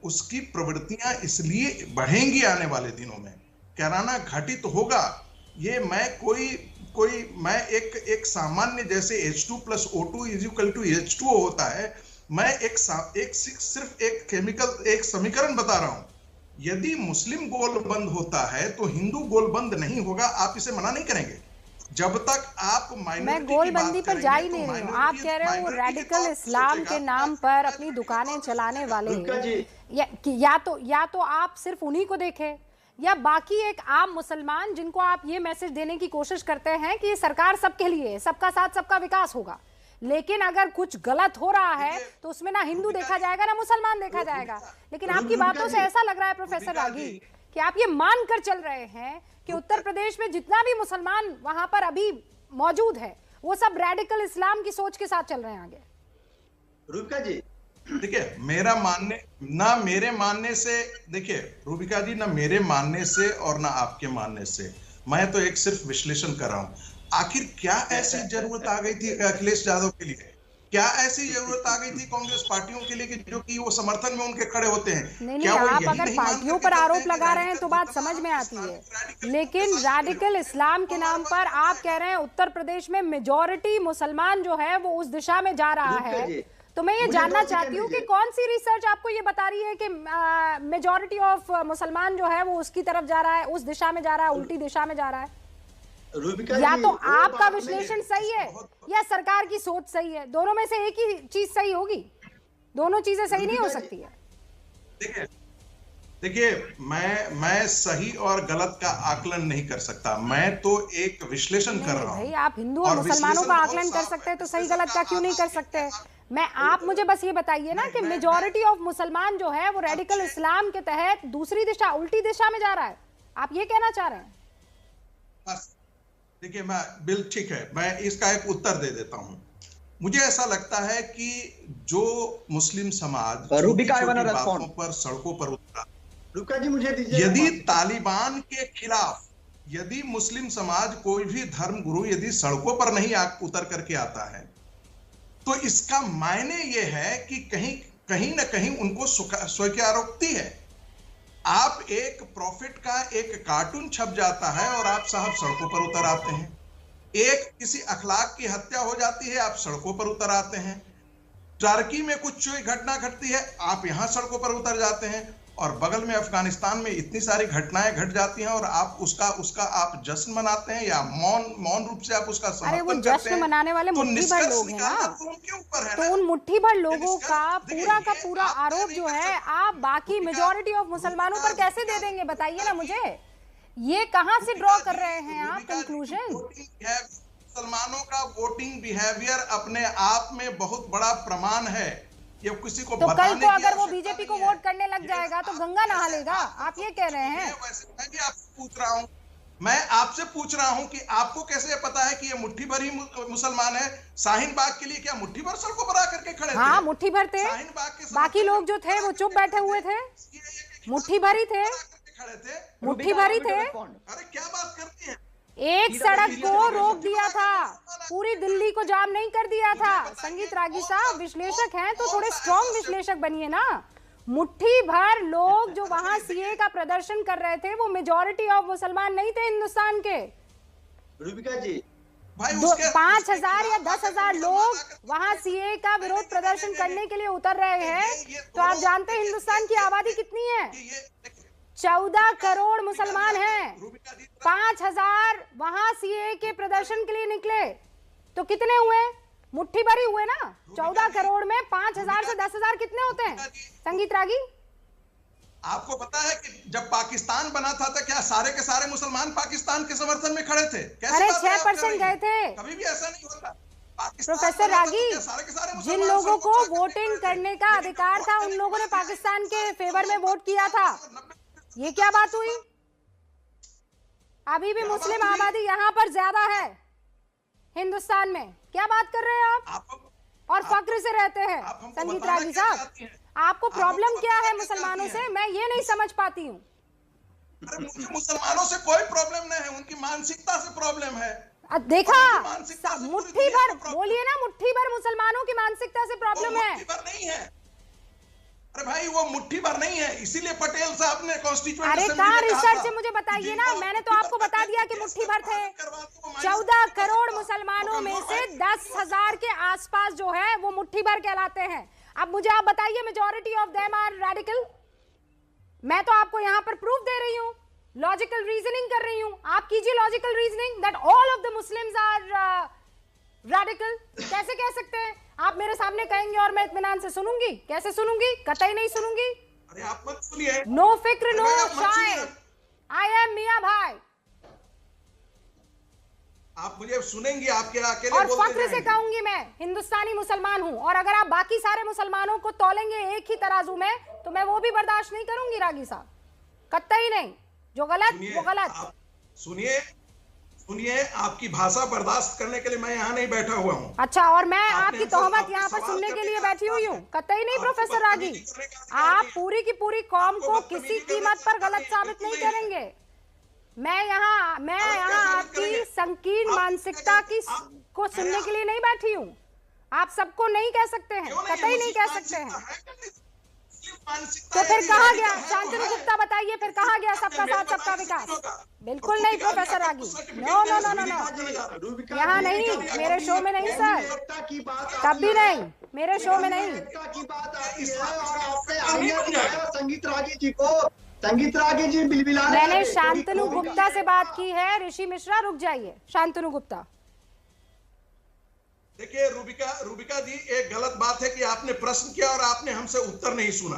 उसकी प्रवृत्तियां इसलिए बढ़ेंगी आने वाले दिनों में, कैराना घटित होगा। ये मैं एक सामान्य जैसे H2 + O2 = H2O होता है, मैं सिर्फ एक केमिकल एक समीकरण बता रहा हूं। यदि मुस्लिम गोलबंद होता है तो हिंदू गोलबंद नहीं होगा। आप इसे मना नहीं करेंगे जब तक आप मैं गोलबंदी पर जा ही नहीं रही हूँ। आप कह रहे हो रेडिकल इस्लाम के नाम पर अपनी दुकानें चलाने वाले या तो आप सिर्फ उन्हीं को देखें या बाकी एक आम मुसलमान जिनको आप ये मैसेज देने की कोशिश करते हैं कि ये सरकार सबके लिए है, सबका साथ सबका विकास होगा, लेकिन अगर कुछ गलत हो रहा है तो उसमें ना हिंदू देखा जाएगा ना मुसलमान देखा जाएगा। लेकिन आपकी बातों से ऐसा लग रहा है प्रोफेसर रागी कि आप ये मान कर चल रहे हैं कि उत्तर प्रदेश में जितना भी मुसलमान वहां पर अभी मौजूद है वो सब रेडिकल इस्लाम की सोच के साथ चल रहे हैं आगे। रूबिका जी देखिए, मेरे मानने से देखिए रूबिका जी, ना मेरे मानने से और ना आपके मानने से, मैं तो एक सिर्फ विश्लेषण कर रहा हूं। आखिर क्या ऐसी जरूरत आ गई थी अखिलेश यादव के लिए, क्या ऐसी जरूरत आ गई थी कांग्रेस पार्टियों के लिए कि जो कि वो समर्थन में उनके खड़े होते हैं? नहीं, आप अगर पार्टियों पर आरोप लगा रहे हैं तो बात समझ में आती है, लेकिन रेडिकल इस्लाम के नाम पर आप कह रहे हैं उत्तर प्रदेश में मेजॉरिटी मुसलमान जो है वो उस दिशा में जा रहा है। तो मैं ये जानना चाहती हूँ कि कौन सी रिसर्च आपको ये बता रही है कि मेजॉरिटी ऑफ मुसलमान जो है वो उसकी तरफ जा रहा है, उस दिशा में जा रहा है, उल्टी दिशा में जा रहा है? या तो आपका विश्लेषण सही है या सरकार की सोच सही है, दोनों में से एक ही चीज सही होगी, दोनों चीजें सही नहीं हो सकती है। देखिए मैं सही और गलत का आकलन नहीं कर सकता, मैं तो एक विश्लेषण कर रहा हूं। भाई आप हिंदू और मुसलमानों का आकलन कर सकते हैं तो सही गलत का क्यों नहीं कर सकते? आप मुझे बस ये बताइए ना कि मेजॉरिटी ऑफ मुसलमान जो है वो रेडिकल इस्लाम के तहत दूसरी दिशा, उल्टी दिशा में जा रहा है, आप ये कहना चाह रहे हैं? देखिए ठीक है, मैं इसका एक उत्तर दे देता हूं। मुझे ऐसा लगता है कि जो मुस्लिम समाज बातों पर सड़कों पर उतरा, यदि तालिबान के खिलाफ यदि मुस्लिम समाज कोई भी धर्म गुरु यदि सड़कों पर नहीं उतर करके आता है तो इसका मायने ये है कि कहीं ना कहीं उनको स्वीकारोक्ति है। आप एक प्रॉफिट का एक कार्टून छप जाता है और आप साहब सड़कों पर उतर आते हैं। एक किसी अखलाक की हत्या हो जाती है, आप सड़कों पर उतर आते हैं। टर्की में कुछ घटना घटती है, आप यहां सड़कों पर उतर जाते हैं। और बगल में अफगानिस्तान में इतनी सारी घटनाएं घट जाती हैं और आप उसका आप जश्न मनाते हैं या मौन रूप से आप उसका समर्थन करते हैं। अरे वो जश्न मनाने वाले मुट्ठी भर लोग हैं ना, तो उन मुट्ठी भर लोगों का पूरा आरोप जो है आप बाकी मेजॉरिटी ऑफ मुसलमानों पर कैसे दे देंगे? बताइए ना मुझे, ये कहां से ड्रॉ कर रहे हैं आप कंक्लूजन? मुसलमानों का वोटिंग बिहेवियर अपने आप में बहुत बड़ा प्रमाण है। ये किसी को तो कल को अगर वो बीजेपी को वोट करने लग जाएगा तो गंगा नहा लेगा, आप ये कह रहे हैं? मैं आपसे पूछ रहा हूं कि आपको कैसे पता है कि ये मुट्ठी भर ही मुसलमान है? शाहीन बाग के लिए क्या मुट्ठी भर सड़कों पर आकर के खड़े थे? हाँ, मुट्ठी भर थे, बाकी लोग जो थे वो चुप बैठे हुए थे, मुट्ठी भर ही थे, मुट्ठी भर ही थे। अरे क्या बात करती है? एक सड़क को रोक दिया था, पूरी दिल्ली को जाम नहीं कर दिया था। संगीत रागी साहब विश्लेषक हैं तो थोड़े स्ट्रॉन्ग विश्लेषक बनिए ना। मुट्ठी भर लोग जो वहां सीए का प्रदर्शन कर रहे थे वो मेजॉरिटी ऑफ मुसलमान नहीं थे हिंदुस्तान के। रूबिका जी 5,000 या 10,000 लोग वहां सीए का विरोध प्रदर्शन करने के लिए उतर रहे हैं, तो आप जानते हैं हिंदुस्तान की आबादी कितनी है? 14 करोड़ मुसलमान हैं। 5,000 वहां सीए के प्रदर्शन के लिए निकले तो कितने हुए? मुट्ठी भर ही हुए ना। 14 करोड़ में 5,000 से 10,000 कितने होते हैं? संगीत रागी, आपको पता है कि जब पाकिस्तान बना था तो क्या सारे के सारे मुसलमान पाकिस्तान के समर्थन में खड़े थे? अरे 6% गए थे। कभी भी ऐसा नहीं होता। प्रोफेसर रागी, जिन लोगों को वोटिंग करने का अधिकार था उन लोगों ने पाकिस्तान के फेवर में वोट किया था। ये क्या बात हुई? अभी भी मुस्लिम आबादी यहाँ पर ज्यादा है हिंदुस्तान में। क्या बात कर रहे हैं आप? और फक्र से रहते हैं। संगीत रागी साहब, आपको प्रॉब्लम क्या है मुसलमानों से? मैं ये नहीं समझ पाती हूँ। मुसलमानों से कोई प्रॉब्लम नहीं है, उनकी मानसिकता से प्रॉब्लम है। देखा, मुट्ठी भर बोलिए ना, मुट्ठी भर मुसलमानों की मानसिकता से प्रॉब्लम है। नहीं है, अरे भाई वो मुट्ठी भर नहीं है, इसीलिए पटेल साहब ने कॉन्स्टिट्यूएंट अरे कहाँ रिसर्च से मुझे बताइए ना। मैंने तो आपको बता दिया कि मुट्ठी भर थे। 14 करोड़ मुसलमानों में से 10,000 के आसपास जो है वो मुट्ठी भर कहलाते हैं। अब मुझे आप बताइए, majority of them are radical? मैं तो आपको यहाँ पर प्रूफ दे रही हूँ, लॉजिकल रीजनिंग कर रही हूँ। आप कीजिए logical reasoning that all of the Muslims are radical. कैसे कह सकते हैं? आप मेरे सामने कहेंगे और मैं इत्मीनान से सुनूंगी? कैसे सुनूंगी? कतई नहीं सुनूंगी। अरे आप मत सुनिए। नो फिक्र नो शायर, आई एम मियां भाई। आप मुझे सुनेंगी, आपके अकेले और बोलते फक्र से कहूंगी मैं हिंदुस्तानी मुसलमान हूं। और अगर आप बाकी सारे मुसलमानों को तोलेंगे एक ही तराजू में तो मैं वो भी बर्दाश्त नहीं करूंगी रागी साहब, कतई नहीं। जो गलत वो गलत। सुनिए, आपकी भाषा बर्दाश्त करने के लिए मैं यहाँ नहीं बैठा हुआ हूँ। अच्छा, और मैं आपकी तोहमत यहाँ पर सुनने के लिए बैठी हुई हूँ? कतई नहीं प्रोफेसर रागी, आप पूरी की पूरी कौम को किसी कीमत पर गलत साबित नहीं करेंगे। मैं यहाँ आपकी संकीर्ण मानसिकता को सुनने के लिए नहीं बैठी हूँ। आप सबको नहीं कह सकते हैं, कतई नहीं कह सकते हैं। तो फिर कहाँ गया शांतनु गुप्ता? बताइए फिर कहाँ गया सबका साथ सबका विकास? बिल्कुल नहीं professor Ragi, no no no no no, यहाँ नहीं, मेरे शो में नहीं सर, कभी नहीं, मेरे शो में नहीं। संगीत रागी जी बिलबिला। मैंने शांतनु गुप्ता से बात की है। ऋषि मिश्रा रुक जाइए। शांतनु गुप्ता, देखिए रूबिका जी, एक गलत बात है कि आपने प्रश्न किया और आपने हमसे उत्तर नहीं सुना।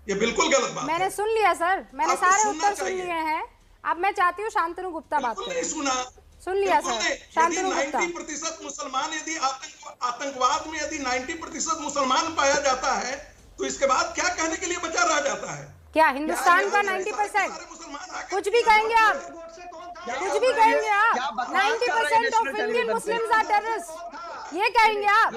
ये बिल्कुल गलत बात मैंने सुन लिया सर, मैंने सारे उत्तर सुन लिए हैं। अब मैं चाहती हूँ शांतनु गुप्ता बात करें। सुन लिया सर, शांतनु गुप्ता। 90% मुसलमान यदि आतंकवाद में यदि 90% मुसलमान पाया जाता है तो इसके बाद क्या कहने के लिए बचा रह जाता है? क्या हिंदुस्तान का 90%? कुछ भी कहेंगे आप, कुछ भी कहेंगे आप। 90% of Indian Muslims are terrorist, ये कहेंगे आप?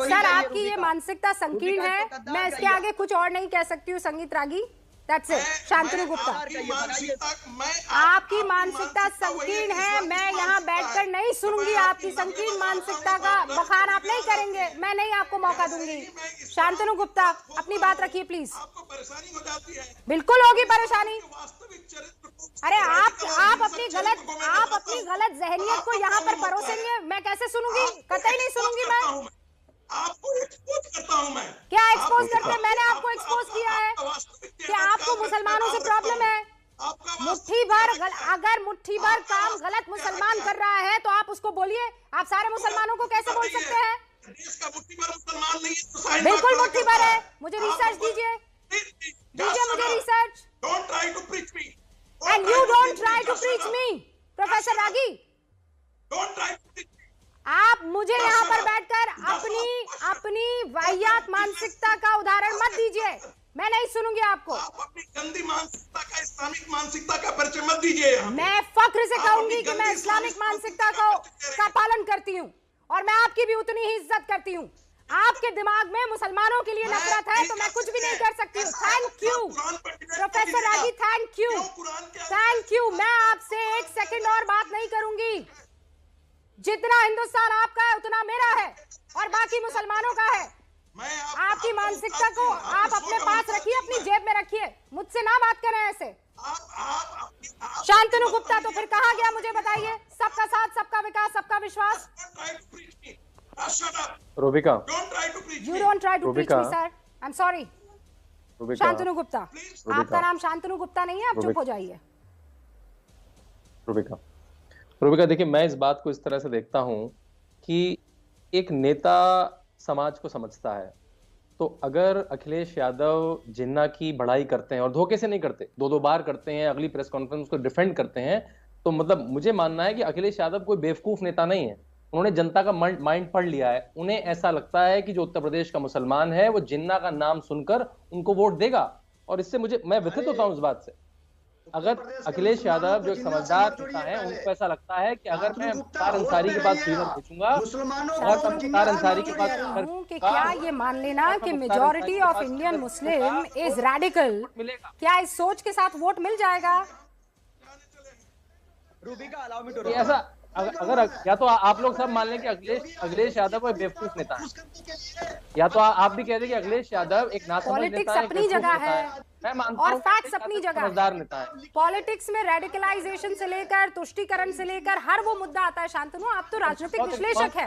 सर आपकी ये मानसिकता संकीर्ण है, मैं इसके आगे कुछ और नहीं कह सकती हूँ। संगीत रागी, दैट्स इट। शांतनु गुप्ता, आपकी मानसिकता संकीर्ण है। मैं यहाँ बैठकर नहीं सुनूंगी आपकी संकीर्ण मानसिकता का बखान आप नहीं करेंगे, मैं नहीं आपको मौका दूंगी। शांतनु गुप्ता, अपनी बात रखिए प्लीज। बिल्कुल होगी परेशानी। अरे आप अपनी गलत जहनियत को यहाँ पर परोसेंगे, मैं कैसे सुनूंगी? कतई नहीं सुनूंगी मैं। आपको एक्सपोज करता हूं मैं। क्या एक्सपोज करते हैं? मैंने आपको एक्सपोज किया है कि आपको मुसलमानों से प्रॉब्लम है। अगर मुट्ठी भर काम गलत मुसलमान कर रहा है तो आप उसको बोलिए। आप सारे मुसलमानों को कैसे बोल सकते हैं? देश का मुट्ठी भर मुसलमान नहीं है तो बिल्कुल मुट्ठी भर है। मुझे रिसर्च दीजिए, मुझे research. Don't try to preach me and you don't try to preach me. Professor Ragi, don't try to preach. आप मुझे यहाँ पर बैठकर अपनी वाहियात मानसिकता का उदाहरण मत दीजिए, मैं नहीं सुनूंगी आपको। आप अपनी गंदी मानसिकता का, इस्लामिक मानसिकता का परिचय मत दीजिए। मैं फख्र से कहूंगी कि मैं इस्लामिक मानसिकता का पालन करती हूँ और मैं आपकी भी उतनी ही इज्जत करती हूँ। आपके दिमाग में मुसलमानों के लिए नफरत है तो मैं कुछ भी नहीं कर सकती हूँ। Thank you professor ragi, thank you. मैं आपसे एक सेकंड और बात नहीं करूंगी। जितना हिंदुस्तान आपका है उतना मेरा है और बाकी मुसलमानों का है। आपकी मानसिकता को आप अपने पास रखिए, अपनी जेब में रखिए, मुझसे ना बात करें ऐसे। शांतनु गुप्ता तो फिर कहाँ गया मुझे बताइए? सबका साथ, सबका विकास, सबका विश्वास। Rubika, You don't try to preach me, sir. I'm sorry. Shantanu Gupta, आपका नाम शांतनु गुप्ता नहीं है, आप चुप हो जाइए। रूबिका, देखिए, मैं इस बात को इस तरह से देखता हूं कि एक नेता समाज को समझता है, तो अगर अखिलेश यादव जिन्ना की बढ़ाई करते हैं और धोखे से नहीं करते, दो बार करते हैं, अगली प्रेस कॉन्फ्रेंस को डिफेंड करते हैं, तो मतलब मुझे मानना है कि अखिलेश यादव कोई बेवकूफ नेता नहीं है। उन्होंने जनता का माइंड पढ़ लिया है। उन्हें ऐसा लगता है कि जो उत्तर प्रदेश का मुसलमान है वो जिन्ना का नाम सुनकर उनको वोट देगा, और इससे मैं व्यथित होता हूं इस बात से। अगर अखिलेश यादव जो एक समझदार नेता है, उनको ऐसा लगता है कि अगर मैं मुख्तार अंसारी के पास फीवर पूछूंगा और मुख्तार अंसारी के पास कि क्या ये मान लेना कि majority of Indian Muslim is radical, क्या इस सोच के साथ वोट मिल जाएगा? ऐसा अगर या तो आप लोग सब मान लें कि अखिलेश यादव कोई बेवकूफ नेता है, या तो आप भी कह दें कि अखिलेश यादव एक नासमझ नेता है, अपनी जगह है, मैं मानता और फैक्ट्स अपनी जगह समझदार नेता है। पॉलिटिक्स में रेडिकलाइजेशन से लेकर तुष्टीकरण से लेकर हर वो मुद्दा आता है। शांतनु, आप तो राजनीतिक विश्लेषक हैं।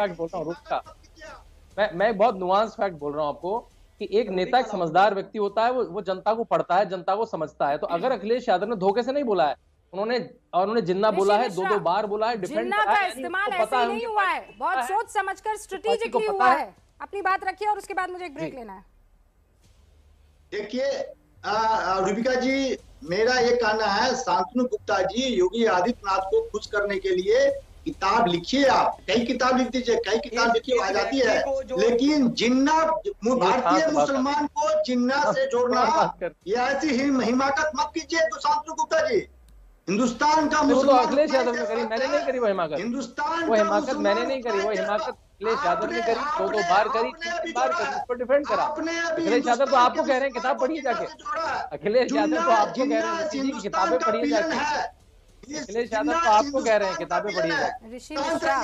मैं बहुत नुआंस फैक्ट बोल रहा हूँ आपको कि एक नेता एक समझदार व्यक्ति होता है, वो जनता को पढ़ता है, जनता को समझता है। तो अगर अखिलेश यादव ने धोखे से नहीं बोला है, उन्होंने जिन्ना बोला है, दो बार बोला है, डिफेंड जिन्ना का इस्तेमाल ऐसे ही नहीं हुआ है, बहुत सोच समझकर स्ट्रेटेजिकली हुआ है। अपनी बात रखिए और उसके बाद मुझे एक ब्रेक लेना है। देखिए रूबिका जी, मेरा ये कहना है, शांतनु गुप्ता जी, योगी आदित्यनाथ को खुश करने के लिए किताब लिखिए, आप कई किताब लिख दीजिए, कई किताब लिखिए, आ जाती है, लेकिन जिन्ना भारतीय मुसलमान को जिन्ना से जोड़ना, ये ऐसी हिमाकत मत कीजिए। तो शांतनु गुप्ता जी, हिंदुस्तान का मुसलमान, अखिलेश यादव ने करी, मैंने नहीं करी वो हिमाकत। हिंदुस्तान वो हिमाकत मैंने नहीं करी, वो हिमाकत अखिलेश यादव ने करी, दो बार करी, 3 बार करी, उसको डिफेंड करा। अखिलेश यादव तो आपको कह रहे हैं किताब पढ़िए जाके। अखिलेश यादव तो आपको कह रहे हैं किताबें पढ़िए जाके। अखिलेश यादव तो आपको कह रहे हैं किताबें पढ़िए जाके। ऋषि मिश्रा,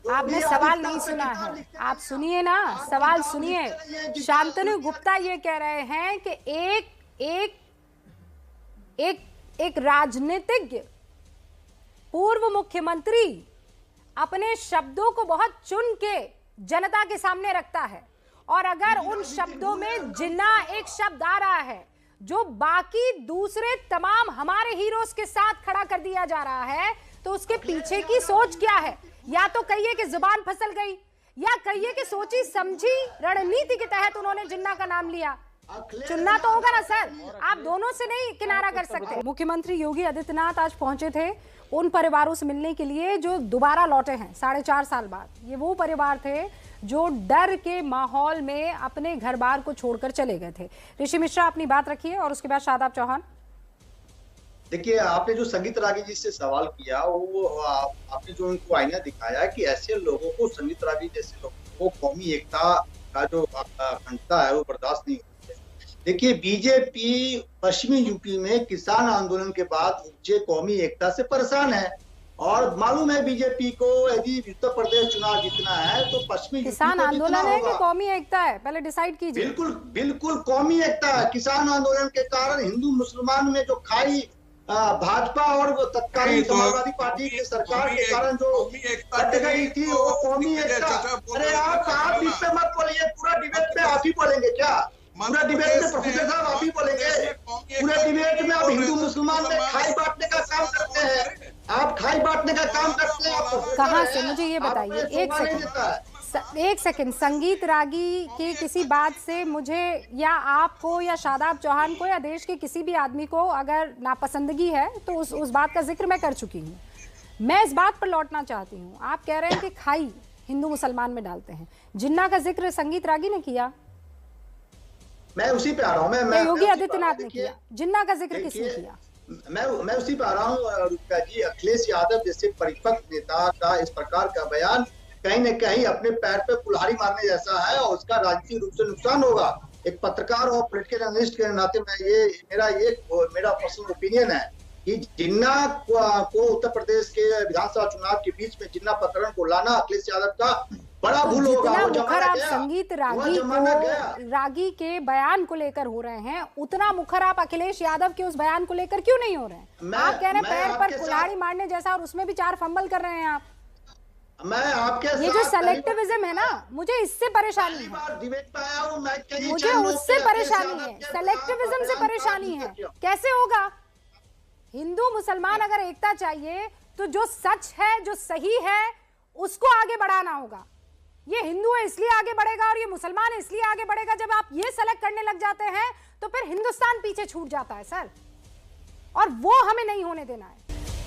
आपने सवाल नहीं सुना है, आप सुनिए ना, सवाल सुनिए। शांतनु गुप्ता ये कह रहे हैं कि एक राजनीतिज्ञ पूर्व मुख्यमंत्री अपने शब्दों को बहुत चुन के जनता के सामने रखता है, और अगर उन शब्दों में जिन्ना एक शब्द आ रहा है जो बाकी दूसरे तमाम हमारे हीरोज के साथ खड़ा कर दिया जा रहा है, तो उसके पीछे की सोच क्या है? या तो कहिए कि जुबान फिसल गई, या कहिए कि सोची समझी रणनीति के तहत उन्होंने जिन्ना का नाम लिया। चुनना तो होगा ना सर, आप दोनों से नहीं किनारा कर सकते। मुख्यमंत्री योगी आदित्यनाथ आज पहुंचे थे उन परिवारों से मिलने के लिए जो दोबारा लौटे हैं 4.5 साल बाद। ये वो परिवार थे जो डर के माहौल में अपने घर बार को छोड़कर चले गए थे। ऋषि मिश्रा, अपनी बात रखिए और उसके बाद शादाब चौहान। देखिए, आपने जो संगीत रागी जी से सवाल किया, वो आपने जो उनको आईना दिखाया कि ऐसे लोगों को, संगीत रागी जैसे लोगों को कौमी एकता का जो अखंडता है वो बर्दाश्त नहीं होती। देखिए, बीजेपी पश्चिमी यूपी में किसान आंदोलन के बाद उपजे कौमी एकता से परेशान है, और मालूम है बीजेपी को यदि उत्तर प्रदेश चुनाव जीतना है तो पश्चिमी किसान आंदोलन है कि कौमी एकता है, पहले डिसाइड कीजिए। बिल्कुल कौमी एकता है। किसान आंदोलन के कारण हिंदू मुसलमान में जो खाई भाजपा और तत्कालीन समाजवादी पार्टी की सरकार के कारण जो कट गई थी, वो कौमी एकता। अरे आप इस पे मत बोलिए, पूरा डिबेट में आप ही बोलेंगे क्या? पूरा डिबेट में प्रोफेसर साहब आप ही बोलेंगे? पूरे डिबेट में आप हिंदू मुसलमान में खाई बांटने का काम करते हैं, आप खाई बांटने का काम करते हैं। कहाँ से, मुझे ये बताइए, एक सेकंड। संगीत रागी की किसी बात से मुझे या आपको या शादाब चौहान को या देश के किसी भी आदमी को अगर नापसंदगी है तो उस बात का जिक्र मैं कर चुकी हूँ। मैं इस बात पर लौटना चाहती हूँ। आप कह रहे हैं कि खाई हिंदू मुसलमान में डालते हैं, जिन्ना का जिक्र संगीत रागी ने किया, मैं उसी पे आ रहा हूँ। मैं योगी आदित्यनाथ ने किया, जिन्ना का जिक्र किसने किया? मैं उसी पे आ रहा हूँ। रुचिका जी, अखिलेश यादव जैसे परिपक्व नेता का इस प्रकार का बयान कहीं न कहीं अपने पैर पे कुल्हाड़ी मारने जैसा है और उसका राजनीतिक रूप से नुकसान होगा। एक पत्रकार और पॉलिटिकल एनालिस्ट के नाते मेरा पर्सनल ओपिनियन है कि जिन्ना को उत्तर प्रदेश के विधानसभा चुनाव के बीच में जिन्ना प्रकरण को लाना अखिलेश यादव का बड़ा भूल होगा। जितना मुखर आप संगीत रागी के बयान को लेकर हो रहे हैं, उतना मुखर आप अखिलेश यादव के उस बयान को लेकर क्यों नहीं हो रहे हैं? आप कह रहे हैं पैर पर कुल्हाड़ी मारने जैसा, और उसमें भी 4 फंबल कर रहे हैं आप। मैं आपके ये जो सेलेक्टिविज्म है ना, मुझे इससे परेशानी है, मुझे उससे परेशानी है, सेलेक्टिविज्म से परेशानी है। कैसे होगा? हिंदू मुसलमान अगर एकता चाहिए तो जो सच है, जो सही है, उसको आगे बढ़ाना होगा। ये हिंदू है इसलिए आगे बढ़ेगा और ये मुसलमान है इसलिए आगे बढ़ेगा। जब आप ये सेलेक्ट करने लग जाते हैं तो फिर हिंदुस्तान पीछे छूट जाता है सर, और वो हमें नहीं होने देना है।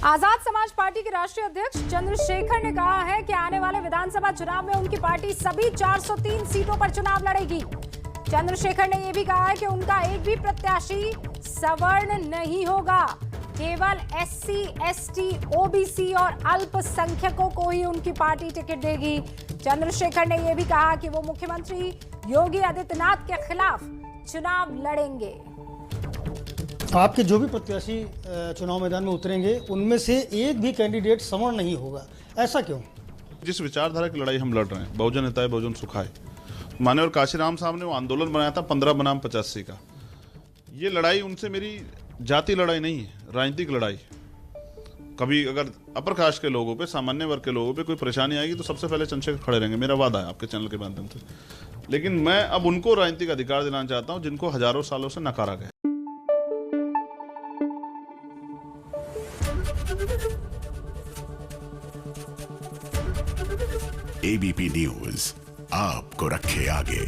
आजाद समाज पार्टी के राष्ट्रीय अध्यक्ष चंद्रशेखर ने कहा है कि आने वाले विधानसभा चुनाव में उनकी पार्टी सभी 403 सीटों पर चुनाव लड़ेगी। चंद्रशेखर ने यह भी कहा है कि उनका एक भी प्रत्याशी सवर्ण नहीं होगा, केवल SC, ST, OBC और अल्पसंख्यकों को ही उनकी पार्टी टिकट देगी। चंद्रशेखर ने यह भी कहा कि वो मुख्यमंत्री योगी आदित्यनाथ के खिलाफ चुनाव लड़ेंगे। आपके जो भी प्रत्याशी चुनाव मैदान में उतरेंगे उनमें से एक भी कैंडिडेट सवर्ण नहीं होगा, ऐसा क्यों? जिस विचारधारा की लड़ाई हम लड़ रहे हैं, बहुजन हिताय बहुजन सुखाय, माननीय काशीराम साहब ने वो आंदोलन बनाया था 15 बनाम 85 का। ये लड़ाई उनसे मेरी जाति लड़ाई नहीं है, राजनीतिक लड़ाई। कभी अगर अपर कास्ट के लोगों पे, सामान्य वर्ग के लोगों पे कोई परेशानी आएगी तो सबसे पहले चंद्रशेखर खड़े रहेंगे, मेरा वादा है आपके चैनल के माध्यम से। लेकिन मैं अब उनको राजनीतिक अधिकार दिलाना चाहता हूं जिनको हजारों सालों से नकारा गया। ABP न्यूज आपको रखे आगे।